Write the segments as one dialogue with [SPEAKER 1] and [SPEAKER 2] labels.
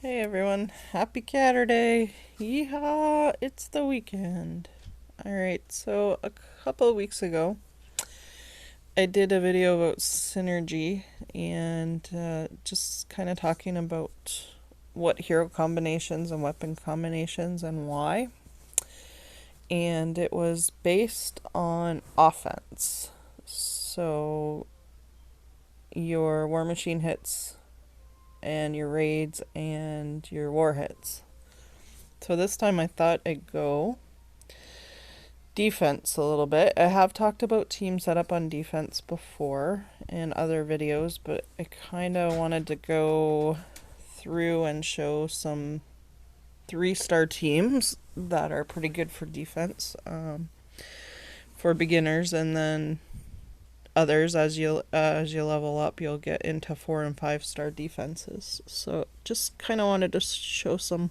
[SPEAKER 1] Hey everyone, happy Catterday! Yeehaw! It's the weekend. Alright, so a couple of weeks ago, I did a video about synergy and just kind of talking about what hero combinations and weapon combinations and why. And it was based on offense. So your War Machine hits and your raids and your war hits. So this time I thought I'd go defense a little bit. I have talked about team setup on defense before in other videos, but I kind of wanted to go through and show some 3-star teams that are pretty good for defense for beginners, and then others as you level up you'll get into 4 and 5-star defenses. So just kind of wanted to show some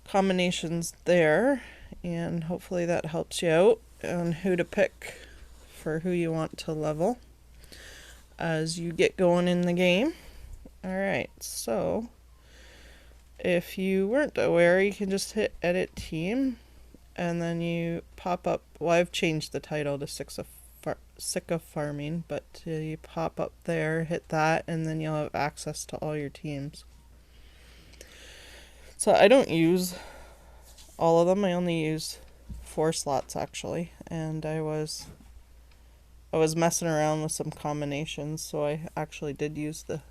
[SPEAKER 1] combinations there, and hopefully that helps you out on who to pick for who you want to level as you get going in the game. Alright, so if you weren't aware, you can just hit edit team and then you pop up. Well, I've changed the title to Sick of Farming, but you pop up there, hit that, and then you'll have access to all your teams. So I don't use all of them. I only use 4 slots actually, and I was messing around with some combinations, so I actually did use the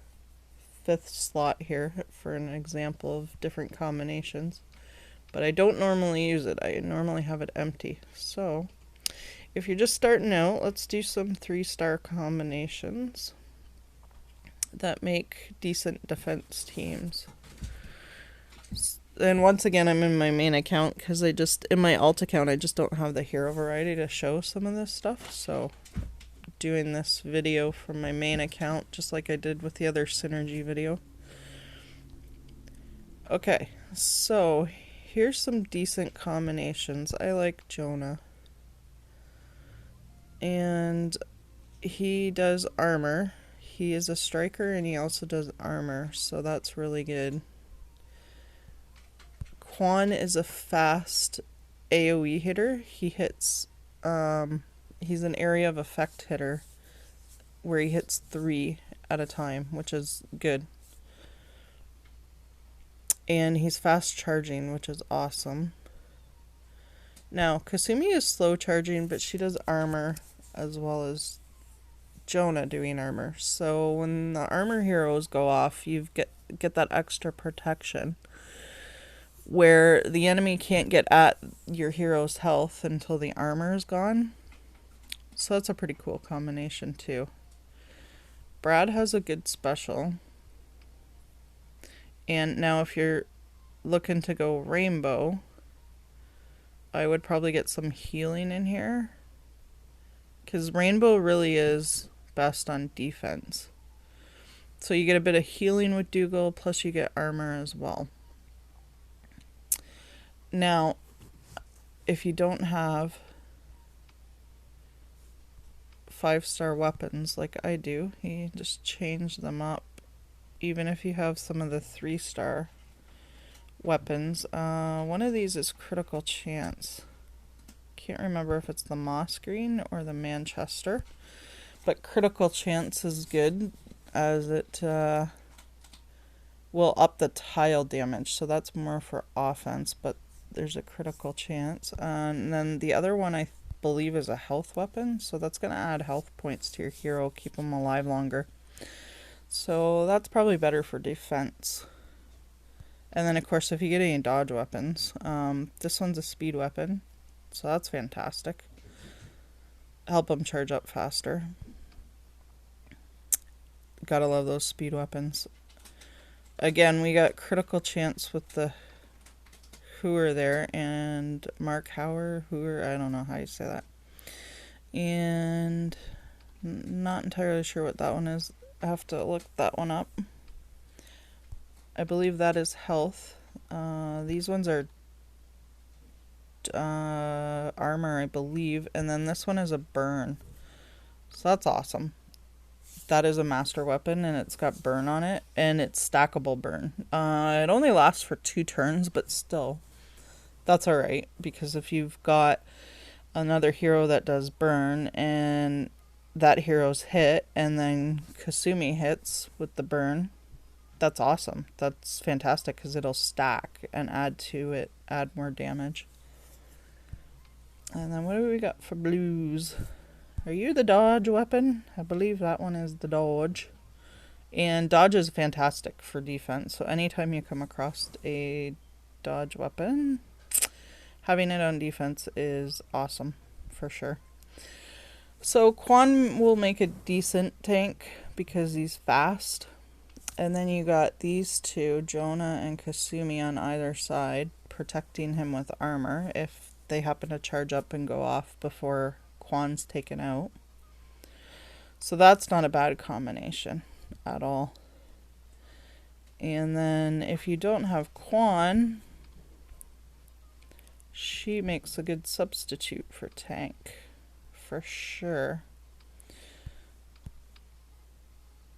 [SPEAKER 1] 5th slot here for an example of different combinations. But I don't normally use it. I normally have it empty. So if you're just starting out, let's do some 3-star combinations that make decent defense teams. And once again, I'm in my main account because in my alt account, I just don't have the hero variety to show some of this stuff. So doing this video from my main account, just like I did with the other synergy video. Okay, so here's some decent combinations. I like Jonah. And he does armor. He is a striker and he also does armor, so that's really good. Quan is a fast AoE hitter. He hits, he's an area of effect hitter where he hits 3 at a time, which is good. And he's fast charging, which is awesome. Now, Kasumi is slow charging, but she does armor as well as Jonah doing armor. So when the armor heroes go off, you get that extra protection where the enemy can't get at your hero's health until the armor is gone. So that's a pretty cool combination too. Brad has a good special. And now if you're looking to go rainbow, I would probably get some healing in here, because rainbow really is best on defense. So you get a bit of healing with Dougal, plus you get armor as well. Now, if you don't have 5-star weapons like I do, you just change them up. Even if you have some of the 3-star weapons, one of these is critical chance. Can't remember if it's the moss green or the Manchester, but critical chance is good as it will up the tile damage, so that's more for offense, but there's a critical chance. And then the other one I believe is a health weapon, so that's going to add health points to your hero, keep them alive longer. So that's probably better for defense. And then of course if you get any dodge weapons, this one's a speed weapon, so that's fantastic. Help them charge up faster. Gotta love those speed weapons. Again, we got critical chance with the Hooer there, and Mark Hooer, I don't know how you say that. And not entirely sure what that one is. I have to look that one up. I believe that is health. These ones are armor, I believe, and then this one is a burn. So that's awesome. that is a master weapon, and it's got burn on it, and it's stackable burn. It only lasts for 2 turns, but still, that's alright, because if you've got another hero that does burn, and that hero's hit, and then Kasumi hits with the burn, that's awesome. That's fantastic, because it'll stack and add to it, add more damage. And then what do we got for blues? Are you the dodge weapon? I believe that one is the dodge. And dodge is fantastic for defense. So anytime you come across a dodge weapon, having it on defense is awesome for sure. So Quan will make a decent tank because he's fast. And then you got these two, Jonah and Kasumi, on either side, protecting him with armor if they happen to charge up and go off before Quan's taken out. So that's not a bad combination at all. And then if you don't have Quan, she makes a good substitute for tank, for sure.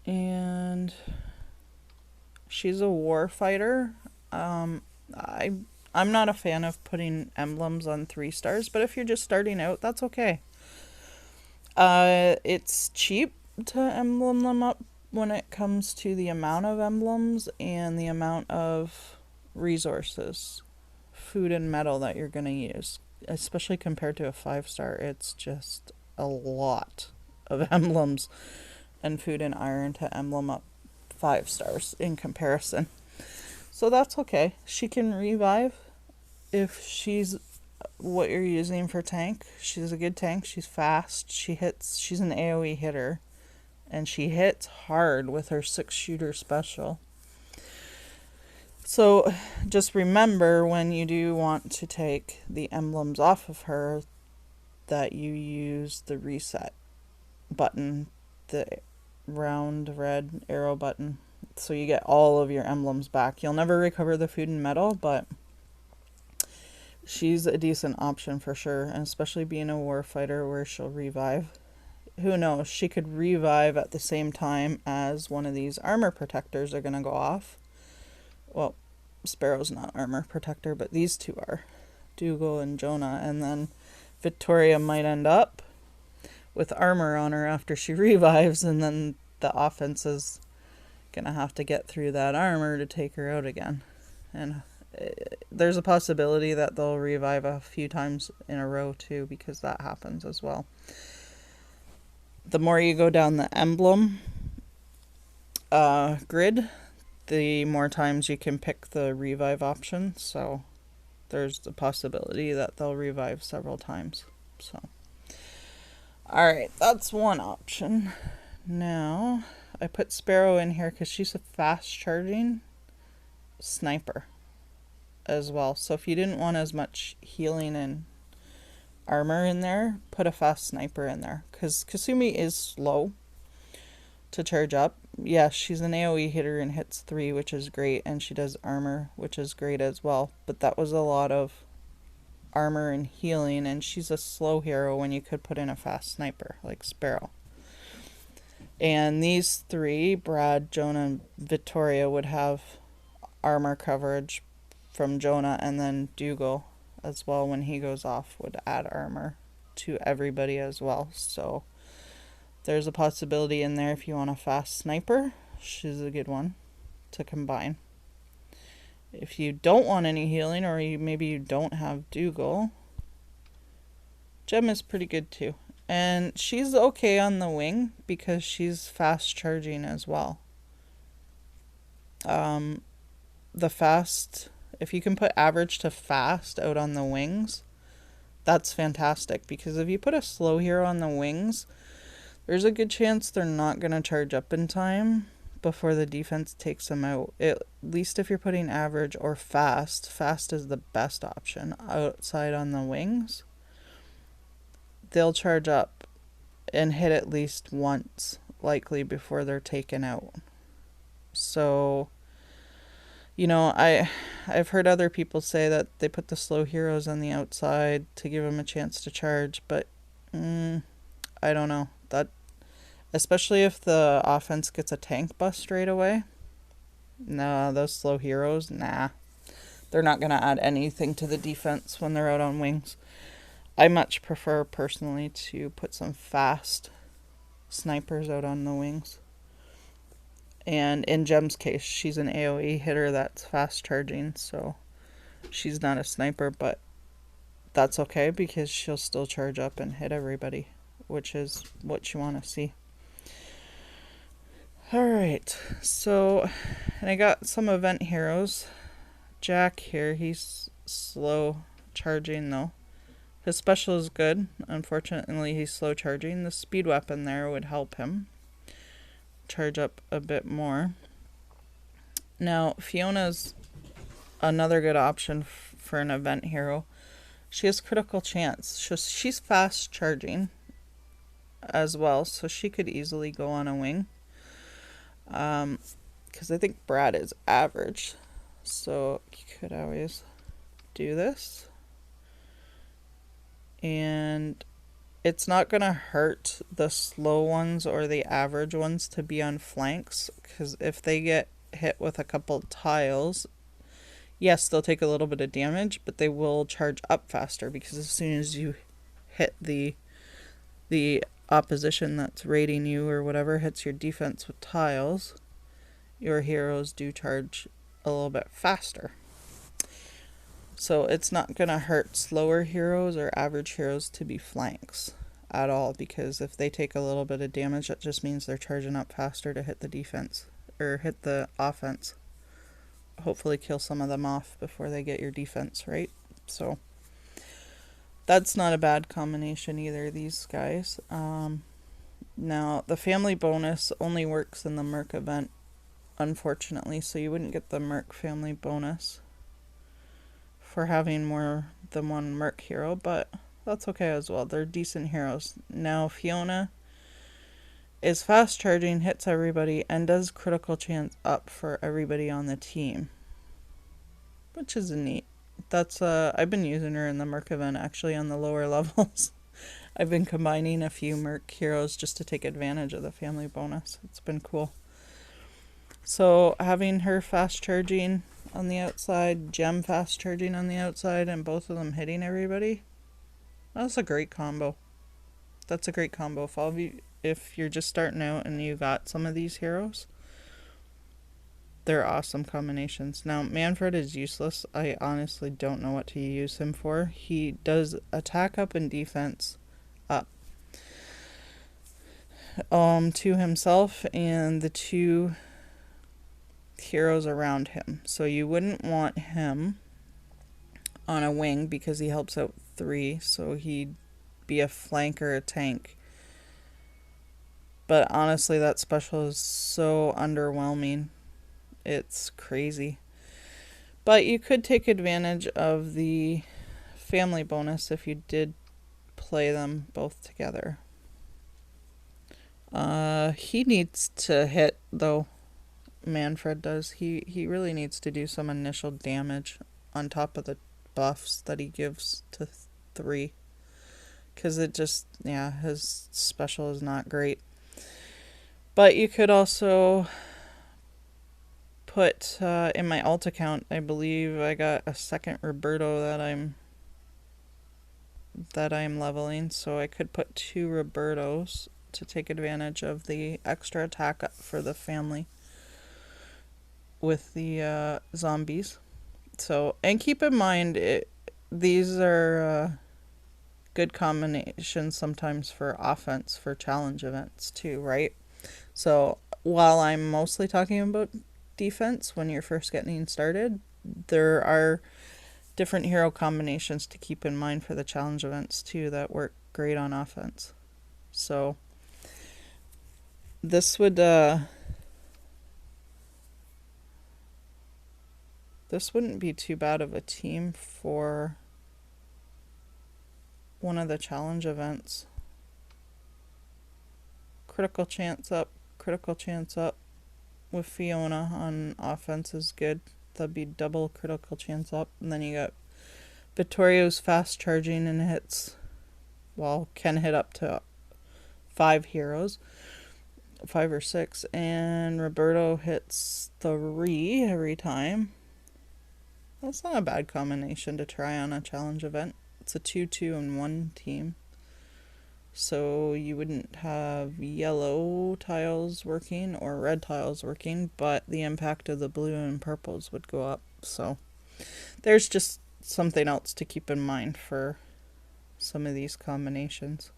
[SPEAKER 1] And she's a war fighter. I'm not a fan of putting emblems on 3 stars, but if you're just starting out, that's okay. It's cheap to emblem them up when it comes to the amount of emblems and the amount of resources, food and metal that you're going to use. Especially compared to a 5-star, it's just a lot of emblems and food and iron to emblem up 5 stars in comparison. So that's okay. She can revive if she's what you're using for tank. She's a good tank. She's fast. She hits. She's an AoE hitter. And she hits hard with her 6-shooter special. So just remember when you do want to take the emblems off of her that you use the reset button, the round red arrow button, so you get all of your emblems back. You'll never recover the food and metal, but she's a decent option for sure, and especially being a war fighter where she'll revive. Who knows, she could revive at the same time as one of these armor protectors are going to go off. Well, Sparrow's not armor protector, but these two are, Dougal and Jonah, and then Victoria might end up with armor on her after she revives, and then the offense is gonna have to get through that armor to take her out again. And there's a possibility that they'll revive a few times in a row too, because that happens as well. The more you go down the emblem grid, the more times you can pick the revive option, so there's the possibility that they'll revive several times. So alright, that's one option. Now I put Sparrow in here because she's a fast charging sniper as well. So if you didn't want as much healing and armor in there, put a fast sniper in there, because Kasumi is slow to charge up. Yeah, she's an AoE hitter and hits 3, which is great, and she does armor, which is great as well, but that was a lot of armor and healing, and she's a slow hero when you could put in a fast sniper like Sparrow. And these 3, Brad, Jonah, and Victoria, would have armor coverage from Jonah, and then Dougal as well, when he goes off, would add armor to everybody as well. So there's a possibility in there if you want a fast sniper. She's a good one to combine. If you don't want any healing, or maybe you don't have Dougal, Gem is pretty good too. And she's okay on the wing because she's fast charging as well. The fast, if you can put average to fast out on the wings, that's fantastic, because if you put a slow hero on the wings, there's a good chance they're not going to charge up in time before the defense takes them out. At least if you're putting average or fast, fast is the best option outside on the wings. They'll charge up and hit at least once, likely, before they're taken out. So, you know, I've heard other people say that they put the slow heroes on the outside to give them a chance to charge, but I don't know. That especially if the offense gets a tank bust right away. Nah, those slow heroes, nah. They're not going to add anything to the defense when they're out on wings. I much prefer, personally, to put some fast snipers out on the wings. And in Gem's case, she's an AoE hitter that's fast charging, so she's not a sniper, but that's okay because she'll still charge up and hit everybody, which is what you want to see. Alright, so, and I got some event heroes. Jack here, he's slow charging though. His special is good. Unfortunately, he's slow charging. The speed weapon there would help him charge up a bit more. Now, Fiona's another good option for an event hero. She has critical chance. She's fast charging as well, so she could easily go on a wing. Because I think Brad is average, so you could always do this. And it's not going to hurt the slow ones or the average ones to be on flanks, because if they get hit with a couple tiles, yes, they'll take a little bit of damage, but they will charge up faster, because as soon as you hit the opposition that's raiding you or whatever hits your defense with tiles, your heroes do charge a little bit faster. So it's not going to hurt slower heroes or average heroes to be flanks at all, because if they take a little bit of damage, that just means they're charging up faster to hit the defense or hit the offense. Hopefully kill some of them off before they get your defense, right? So that's not a bad combination either, these guys. Now, the family bonus only works in the Merc event, unfortunately, so you wouldn't get the Merc family bonus for having more than one Merc hero, but that's okay as well. They're decent heroes. Now, Fiona is fast charging, hits everybody, and does critical chance up for everybody on the team, which is neat. That's I've been using her in the Merc event, actually, on the lower levels. I've been combining a few Merc heroes just to take advantage of the family bonus. It's been cool. So having her fast charging on the outside, Gem fast charging on the outside, and both of them hitting everybody, that's a great combo. That's a great combo. If you're just starting out and you got some of these heroes, they're awesome combinations. Now, Manfred is useless. I honestly don't know what to use him for. He does attack up and defense up to himself and the two heroes around him. So you wouldn't want him on a wing because he helps out 3, so he'd be a flank or a tank. But honestly, that special is so underwhelming. It's crazy. But you could take advantage of the family bonus if you did play them both together. He needs to hit, though. Manfred does. He really needs to do some initial damage on top of the buffs that he gives to 3. Because it just, his special is not great. But you could also put, in my alt account, I believe I got a second Roberto that I'm leveling, so I could put 2 Robertos to take advantage of the extra attack up for the family with the zombies. So, and keep in mind, these are good combinations sometimes for offense for challenge events too, right? So while I'm mostly talking about defense when you're first getting started, there are different hero combinations to keep in mind for the challenge events too that work great on offense. So this would this wouldn't be too bad of a team for one of the challenge events. Critical chance up with Fiona on offense is good. That'd be double critical chance up. And then you got Vittorio's fast charging and can hit up to 5 heroes. 5 or 6, and Roberto hits 3 every time. That's not a bad combination to try on a challenge event. It's a 2-2 and 1 team. So you wouldn't have yellow tiles working or red tiles working, but the impact of the blue and purples would go up. So there's just something else to keep in mind for some of these combinations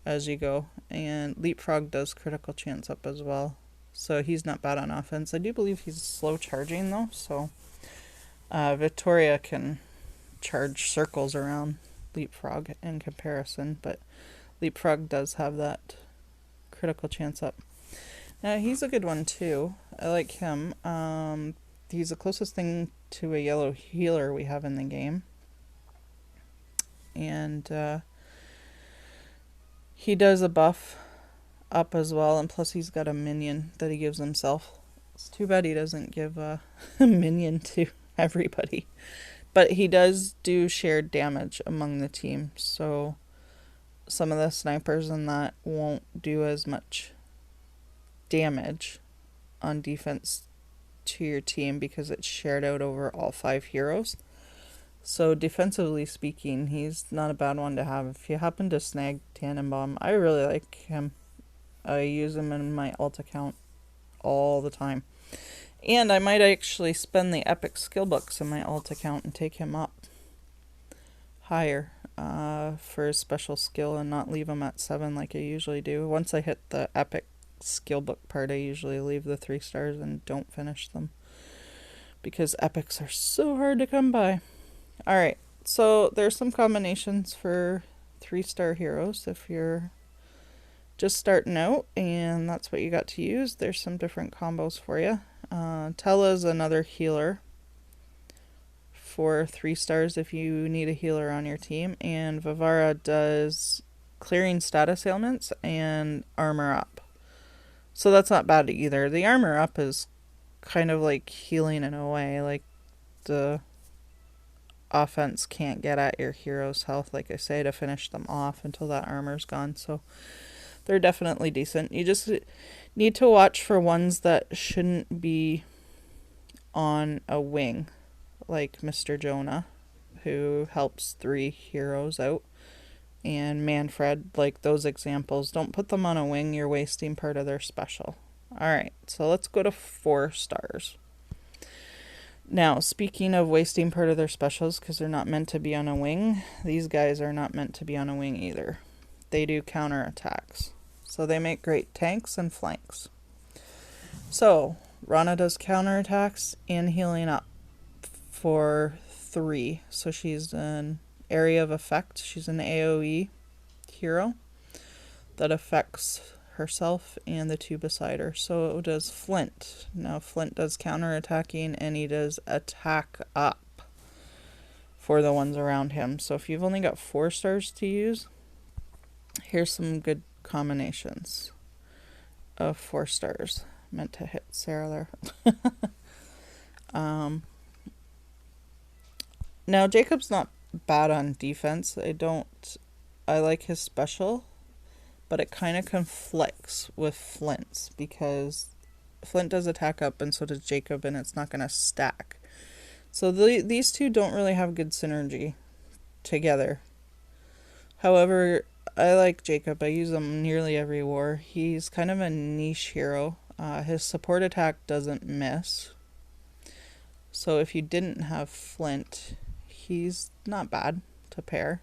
[SPEAKER 1] as you go. And Leapfrog does critical chance up as well, so he's not bad on offense. I do believe he's slow charging though, so Victoria can charge circles around Leapfrog in comparison, but Leapfrog does have that critical chance up. Now he's a good one too. I like him. He's the closest thing to a yellow healer we have in the game, and he does a buff up as well, and plus he's got a minion that he gives himself. It's too bad he doesn't give a minion to everybody. But he does do shared damage among the team, so some of the snipers and that won't do as much damage on defense to your team because it's shared out over all 5 heroes. So defensively speaking, he's not a bad one to have. If you happen to snag Tannenbaum, I really like him. I use him in my alt account all the time. And I might actually spend the epic skill books in my alt account and take him up higher for his special skill and not leave him at 7 like I usually do. Once I hit the epic skill book part, I usually leave the 3 stars and don't finish them because epics are so hard to come by. Alright, so there's some combinations for 3-star heroes if you're just starting out and that's what you got to use. There's some different combos for you. Tella's another healer for 3 stars if you need a healer on your team, and Vivara does clearing status ailments and armor up. So that's not bad either. The armor up is kind of like healing in a way, like the offense can't get at your hero's health, like I say, to finish them off until that armor's gone. So they're definitely decent. You just need to watch for ones that shouldn't be on a wing, like Mr. Jonah, who helps 3 heroes out, and Manfred, like those examples. Don't put them on a wing, you're wasting part of their special. Alright, so let's go to 4 stars. Now, speaking of wasting part of their specials, because they're not meant to be on a wing, these guys are not meant to be on a wing either. They do counter attacks, so they make great tanks and flanks. So Rana does counter attacks and healing up for 3, so she's an area of effect. She's an AoE hero that affects herself and the 2 beside her. So it does Flint. Now Flint does counter attacking and he does attack up for the ones around him. So if you've only got 4 stars to use, here's some good combinations of 4 stars. Meant to hit Sarah there. Now Jacob's not bad on defense. I like his special, but it kind of conflicts with Flint's because Flint does attack up and so does Jacob, and it's not going to stack. So these two don't really have good synergy together. However, I like Jacob. I use him nearly every war. He's kind of a niche hero. His support attack doesn't miss. So if you didn't have Flint, he's not bad to pair.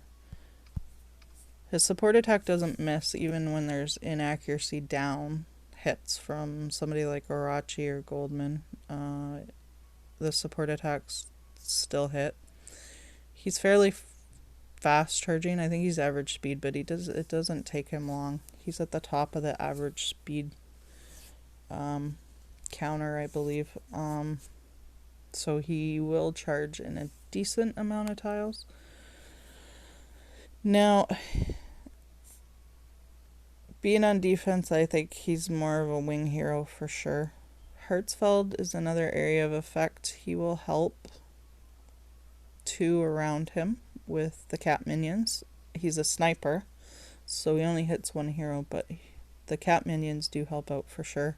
[SPEAKER 1] His support attack doesn't miss even when there's inaccuracy down hits from somebody like Orochi or Goldman. The support attacks still hit. He's fairly fast charging. I think he's average speed, but it doesn't take him long. He's at the top of the average speed counter, I believe. So he will charge in a decent amount of tiles. Now, being on defense, I think he's more of a wing hero for sure. Hertzfeld is another area of effect. He will help 2 around him with the cat minions. He's a sniper, so he only hits 1 hero, but the cat minions do help out for sure.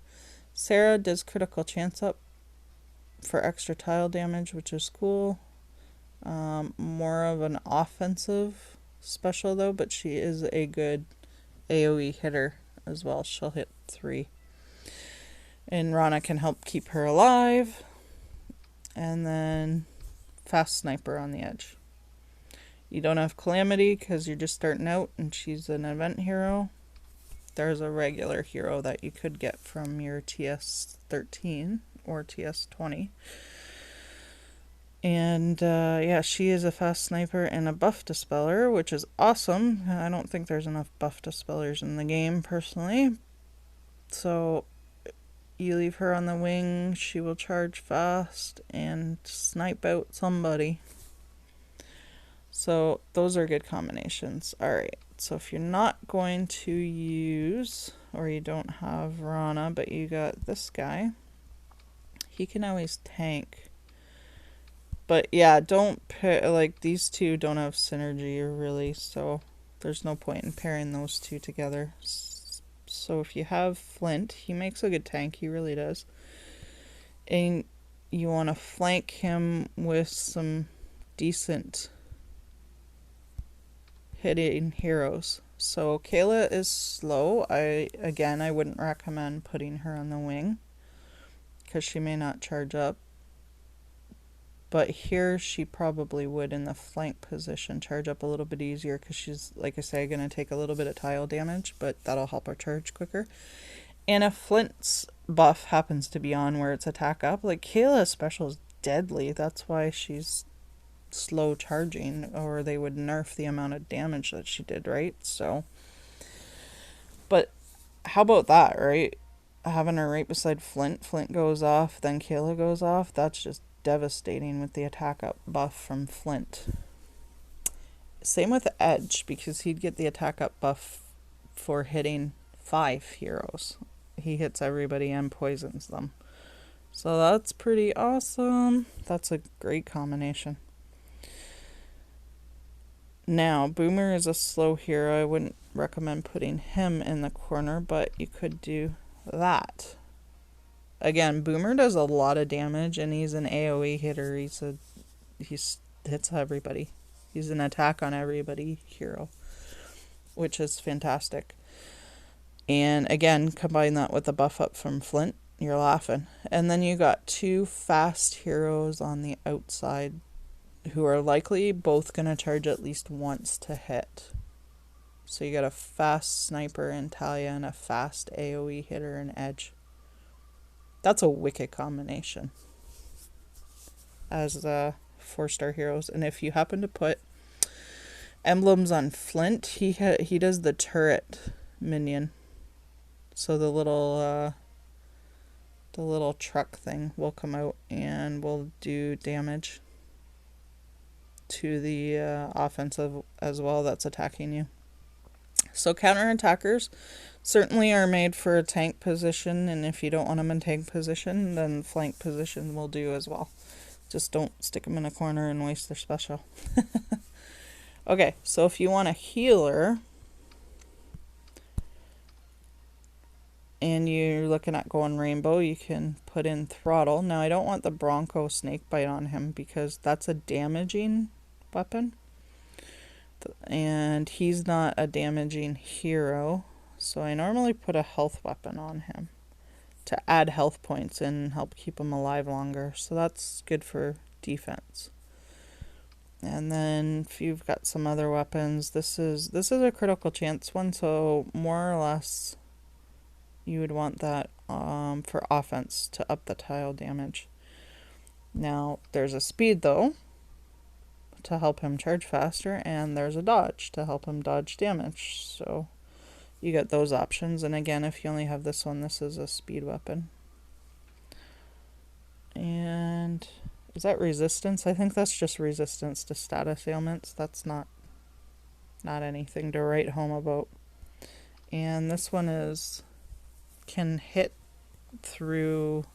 [SPEAKER 1] Sarah does critical chance up for extra tile damage, which is cool. More of an offensive special though, but she is a good AoE hitter as well. She'll hit 3. And Rana can help keep her alive. And then fast sniper on the edge. You don't have Calamity because you're just starting out and she's an event hero. There's a regular hero that you could get from your TS13 or TS20. And yeah, she is a fast sniper and a buff dispeller, which is awesome. I don't think there's enough buff dispellers in the game personally. So you leave her on the wing, she will charge fast and snipe out somebody. So those are good combinations. Alright, so if you're not going to use, or you don't have Rana, but you got this guy, he can always tank. But yeah, don't pair, like these two don't have synergy really, so there's no point in pairing those two together. So if you have Flint, he makes a good tank, he really does. And you want to flank him with some decent hitting heroes. So Kayla is slow. I wouldn't recommend putting her on the wing because she may not charge up. But here she probably would in the flank position charge up a little bit easier because she's, like I say, going to take a little bit of tile damage, but that'll help her charge quicker. And if Flint's buff happens to be on where it's attack up, like Kayla's special is deadly. That's why she's slow charging, or they would nerf the amount of damage that she did, right? So, but how about that, right? Having her right beside Flint. Flint goes off, then Kayla goes off. That's just devastating with the attack up buff from Flint. Same with Edge, because he'd get the attack up buff for hitting 5 heroes. He hits everybody and poisons them. So that's pretty awesome. That's a great combination. Now, Boomer is a slow hero. I wouldn't recommend putting him in the corner, but you could do that. Again, Boomer does a lot of damage, and he's an AoE hitter. He hits everybody. He's an attack on everybody hero, which is fantastic. And again, combine that with the buff up from Flint, you're laughing. And then you got 2 fast heroes on the outside who are likely both going to charge at least once to hit. So you got a fast sniper in Talia and a fast AoE hitter in Edge. That's a wicked combination as 4-star heroes. And if you happen to put emblems on Flint, he does the turret minion. So the little truck thing will come out and will do damage to the offensive as well that's attacking you. So counterattackers certainly are made for a tank position, and if you don't want them in tank position, then flank position will do as well. Just don't stick them in a corner and waste their special. Okay, so if you want a healer and you're looking at going rainbow, you can put in Throttle. Now I don't want the Bronco Snakebite on him because that's a damaging weapon. And he's not a damaging hero, so I normally put a health weapon on him to add health points and help keep him alive longer. So that's good for defense. And then if you've got some other weapons, this is a critical chance one, so more or less you would want that for offense to up the tile damage. Now there's a speed though to help him charge faster, and there's a dodge to help him dodge damage. So you get those options. And again, if you only have this one, this is a speed weapon. And is that resistance? I think that's just resistance to status ailments. That's not anything to write home about. And this one can hit through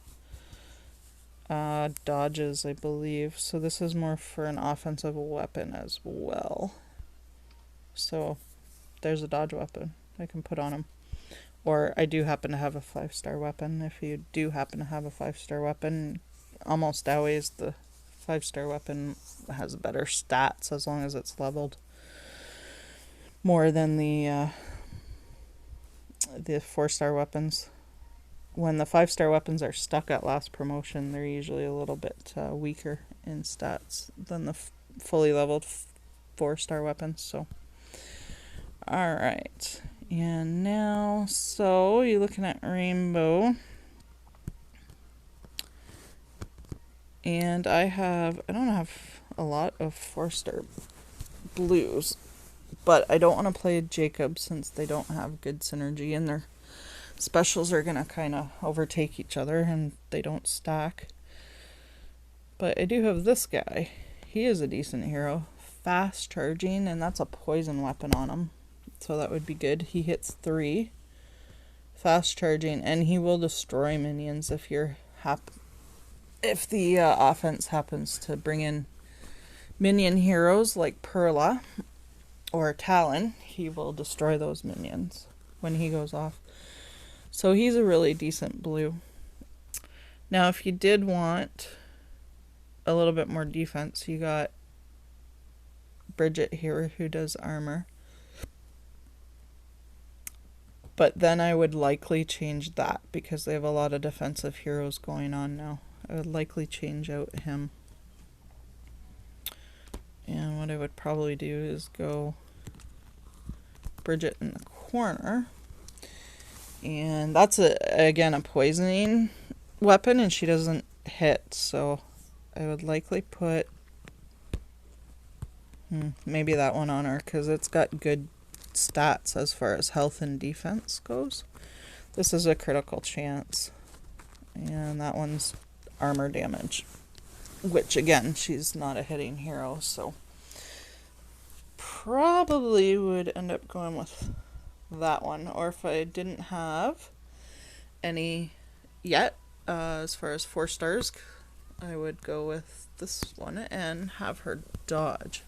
[SPEAKER 1] dodges, I believe. So this is more for an offensive weapon as well. So there's a dodge weapon I can put on him. Or I do happen to have a 5-star weapon. If you do happen to have a 5-star weapon, almost always the 5-star weapon has better stats as long as it's leveled more than the 4-star weapons. When the 5-star weapons are stuck at last promotion, they're usually a little bit weaker in stats than the fully leveled 4-star weapons. So, alright. And now, so you're looking at Rainbow. And I don't have a lot of 4-star blues, but I don't want to play Jacob since they don't have good synergy and their specials are going to kind of overtake each other and they don't stack. But I do have this guy. He is a decent hero. Fast charging, and that's a poison weapon on him. So that would be good. He hits 3. Fast charging, and he will destroy minions if the offense happens to bring in minion heroes like Perla or Talon. He will destroy those minions when he goes off. So he's a really decent blue. Now, if you did want a little bit more defense, you got Bridget here who does armor. But then I would likely change that because they have a lot of defensive heroes going on now. I would likely change out him. And what I would probably do is go Bridget in the corner. And that's, again, a poisoning weapon, and she doesn't hit. So I would likely put maybe that one on her because it's got good stats as far as health and defense goes. This is a critical chance, and that one's armor damage, which again, she's not a hitting hero, so probably would end up going with that one. Or if I didn't have any yet as far as 4 stars, I would go with this one and have her dodge.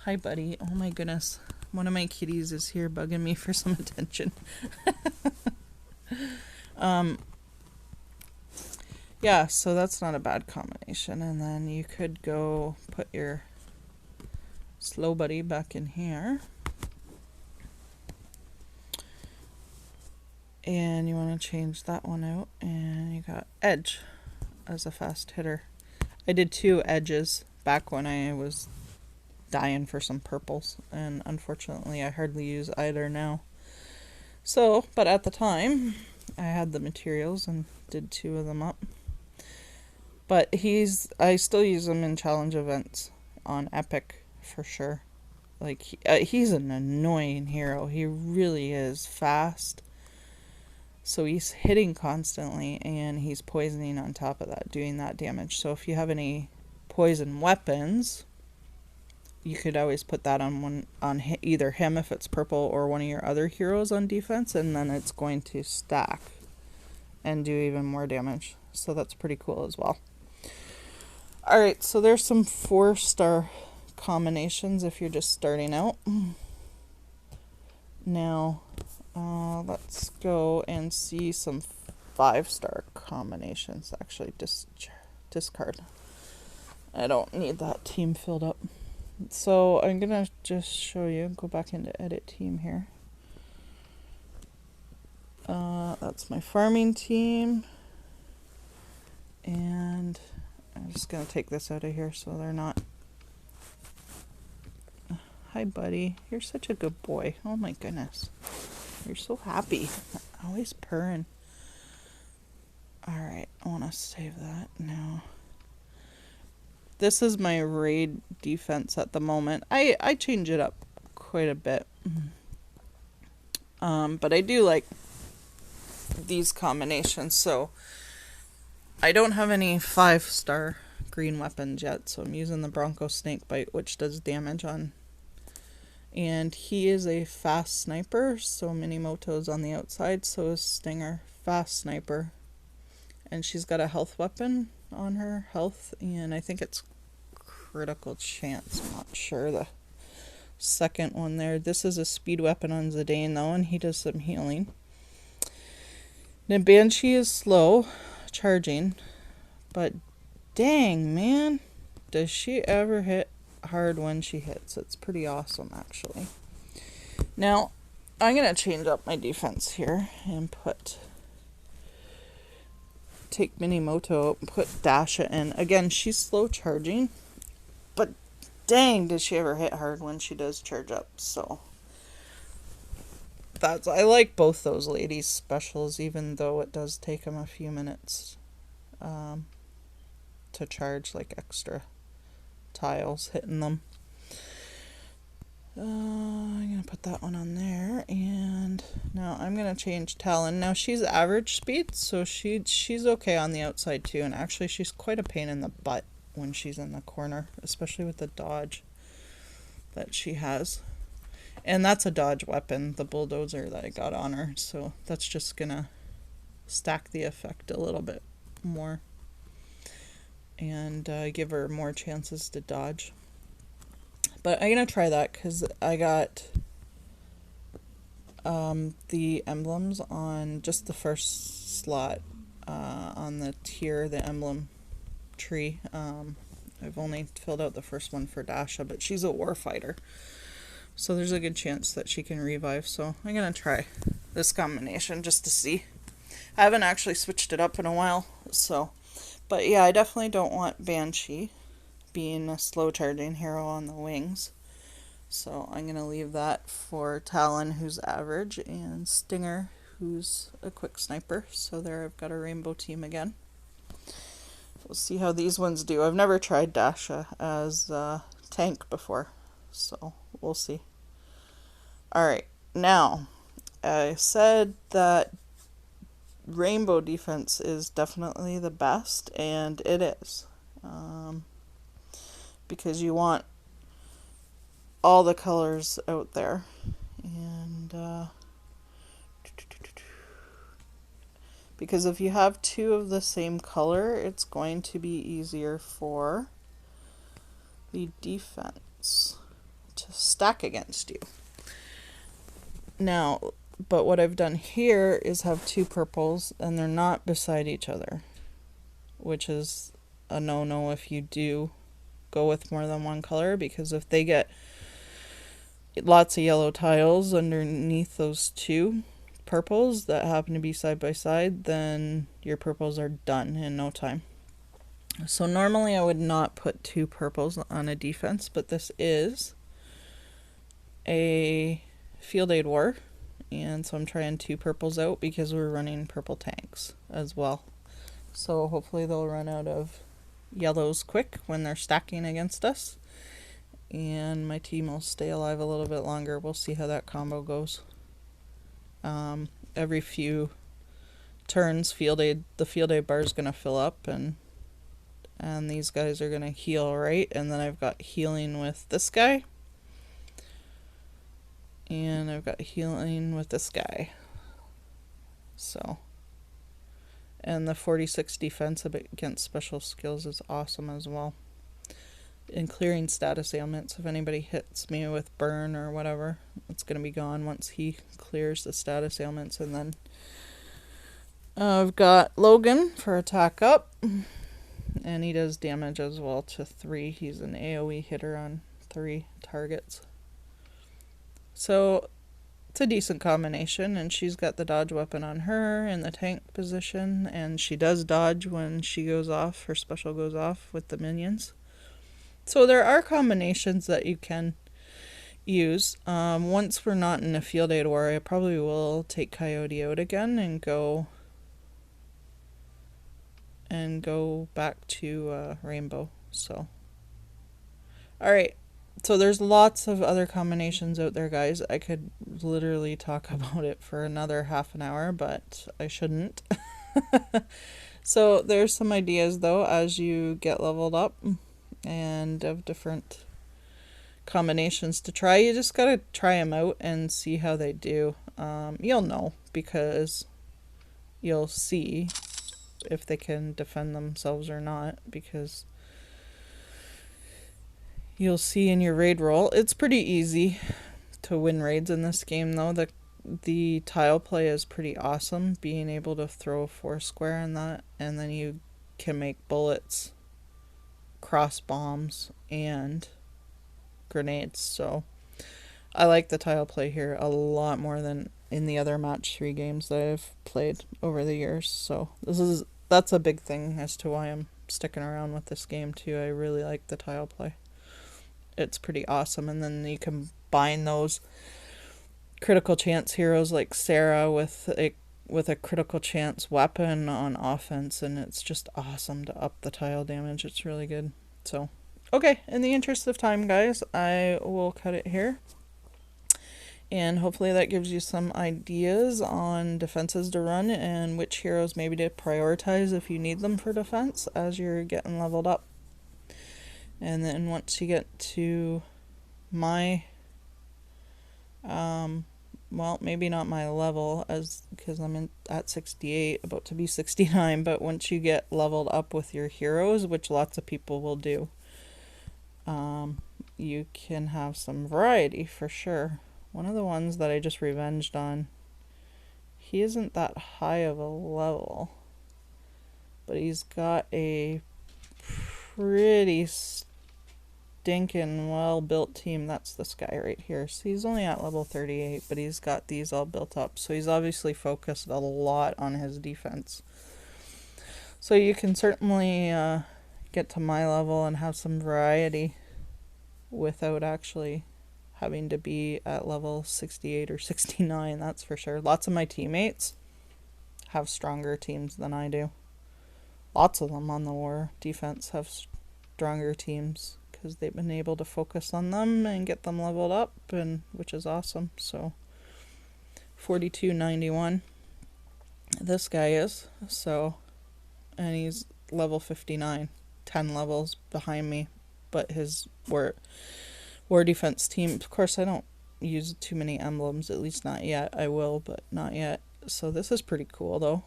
[SPEAKER 1] Hi buddy. Oh my goodness. One of my kitties is here bugging me for some attention. Yeah, so that's not a bad combination. And then you could go put your slow buddy back in here. And you want to change that one out. And you got Edge as a fast hitter. I did 2 edges back when I was dying for some purples, and unfortunately I hardly use either now. So, but at the time I had the materials and did 2 of them up. But I still use him in challenge events on Epic for sure. Like he's an annoying hero. He really is fast. So he's hitting constantly, and he's poisoning on top of that, doing that damage. So if you have any poison weapons, you could always put that on either him if it's purple or one of your other heroes on defense, and then it's going to stack and do even more damage. So that's pretty cool as well. Alright, so there's some 4-star combinations if you're just starting out. Now, let's go and see some 5-star combinations. Actually, discard. I don't need that team filled up. So I'm going to just show you, go back into edit team here. That's my farming team. And I'm just going to take this out of here so they're not... Hi, buddy. You're such a good boy. Oh my goodness. You're so happy. Always purring. Alright, I want to save that now. This is my raid defense at the moment. I change it up quite a bit. But I do like these combinations. So I don't have any 5-star green weapons yet. So I'm using the Bronco Snakebite, which does damage on. And he is a fast sniper. So Minimoto's on the outside. So is Stinger. Fast sniper. And she's got a health weapon on her, health, and I think it's critical chance. I'm not sure the second one there. This is a speed weapon on Zidane though, and he does some healing. Now Banshee is slow charging, but dang, man, does she ever hit hard when she hits. It's pretty awesome, actually. Now, I'm going to change up my defense here and take Minimoto out and put Dasha in. Again, she's slow charging, but dang, does she ever hit hard when she does charge up. So I like both those ladies' specials, even though it does take them a few minutes to charge, like extra tiles hitting them. I'm going to put that one on there, and now I'm going to change Talon. Now she's average speed, so she's okay on the outside too, and actually she's quite a pain in the butt when she's in the corner, especially with the dodge that she has. And that's a dodge weapon, the bulldozer that I got on her, so that's just going to stack the effect a little bit more and give her more chances to dodge. But I'm going to try that because I got the emblems on just the first slot on the tier, the emblem tree. I've only filled out the first one for Dasha, but she's a warfighter. So there's a good chance that she can revive. So I'm going to try this combination just to see. I haven't actually switched it up in a while. But yeah, I definitely don't want Banshee being a slow charging hero on the wings. So I'm going to leave that for Talon, who's average, and Stinger, who's a quick sniper. So there I've got a rainbow team again. We'll see how these ones do. I've never tried Dasha as a tank before, so we'll see. Alright, now, I said that rainbow defense is definitely the best, and it is. Because you want all the colors out there. And because if you have two of the same color, it's going to be easier for the defense to stack against you. Now, but what I've done here is have two purples, and they're not beside each other, which is a no-no if you do go with more than one color, because if they get lots of yellow tiles underneath those two purples that happen to be side by side, then your purples are done in no time. So normally I would not put two purples on a defense, but this is a field aid war, and so I'm trying two purples out because we're running purple tanks as well. So hopefully they'll run out of yellows quick when they're stacking against us, and my team will stay alive a little bit longer. We'll see how that combo goes. Every few turns, the field aid bar is going to fill up, and these guys are going to heal, right? And then I've got healing with this guy, and I've got healing with this guy. So, and the 46 defense against special skills is awesome as well. In clearing status ailments, if anybody hits me with burn or whatever, it's going to be gone once he clears the status ailments. And then I've got Logan for attack up, and he does damage as well to 3. He's an AoE hitter on 3 targets. So it's a decent combination, and she's got the dodge weapon on her in the tank position, and she does dodge when she goes off, her special goes off with the minions. So there are combinations that you can use. Once we're not in a field aid war, I probably will take Coyote out again and go back to Rainbow. So, alright. So there's lots of other combinations out there, guys. I could literally talk about it for another half an hour, but I shouldn't. So there's some ideas, though, as you get leveled up, and of different combinations to try. You just gotta try them out and see how they do. You'll know, because you'll see if they can defend themselves or not, because you'll see in your raid roll. It's pretty easy to win raids in this game, though. The the tile play is pretty awesome, being able to throw a 4 square in that, and then you can make bullets, cross bombs, and grenades. So I like the tile play here a lot more than in the other match 3 games that I've played over the years. So that's a big thing as to why I'm sticking around with this game too. I really like the tile play. It's pretty awesome, and then you combine those critical chance heroes like Sarah with a critical chance weapon on offense, and it's just awesome to up the tile damage. It's really good. So, okay, in the interest of time, guys, I will cut it here. And hopefully that gives you some ideas on defenses to run and which heroes maybe to prioritize if you need them for defense as you're getting leveled up. And then once you get to my well, maybe not my level, as because I'm at 68, about to be 69, but once you get leveled up with your heroes, which lots of people will do, you can have some variety for sure. One of the ones that I just revenged on, he isn't that high of a level, but he's got a pretty stinking well-built team. That's this guy right here. So he's only at level 38, but he's got these all built up. So he's obviously focused a lot on his defense. So you can certainly get to my level and have some variety without actually having to be at level 68 or 69, that's for sure. Lots of my teammates have stronger teams than I do. Lots of them on the war defense have stronger teams because they've been able to focus on them and get them leveled up, and which is awesome. So 4291 this guy is, so, and he's level 59, 10 levels behind me, but his war defense team, of course I don't use too many emblems, at least not yet. I will, but not yet. So this is pretty cool though.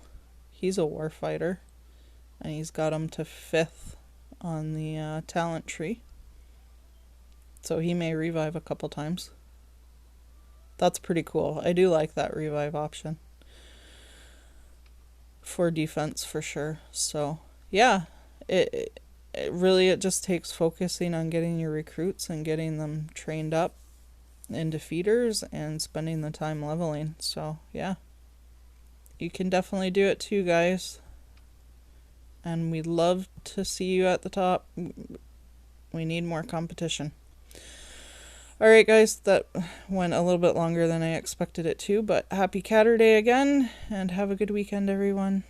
[SPEAKER 1] He's a war fighter, and he's got him to 5th on the talent tree. So he may revive a couple times. That's pretty cool. I do like that revive option for defense for sure. So yeah, it just takes focusing on getting your recruits and getting them trained up in defeaters and spending the time leveling. So yeah, you can definitely do it too, guys. And we'd love to see you at the top. We need more competition. Alright guys, that went a little bit longer than I expected it to, but happy Catter Day again, and have a good weekend everyone.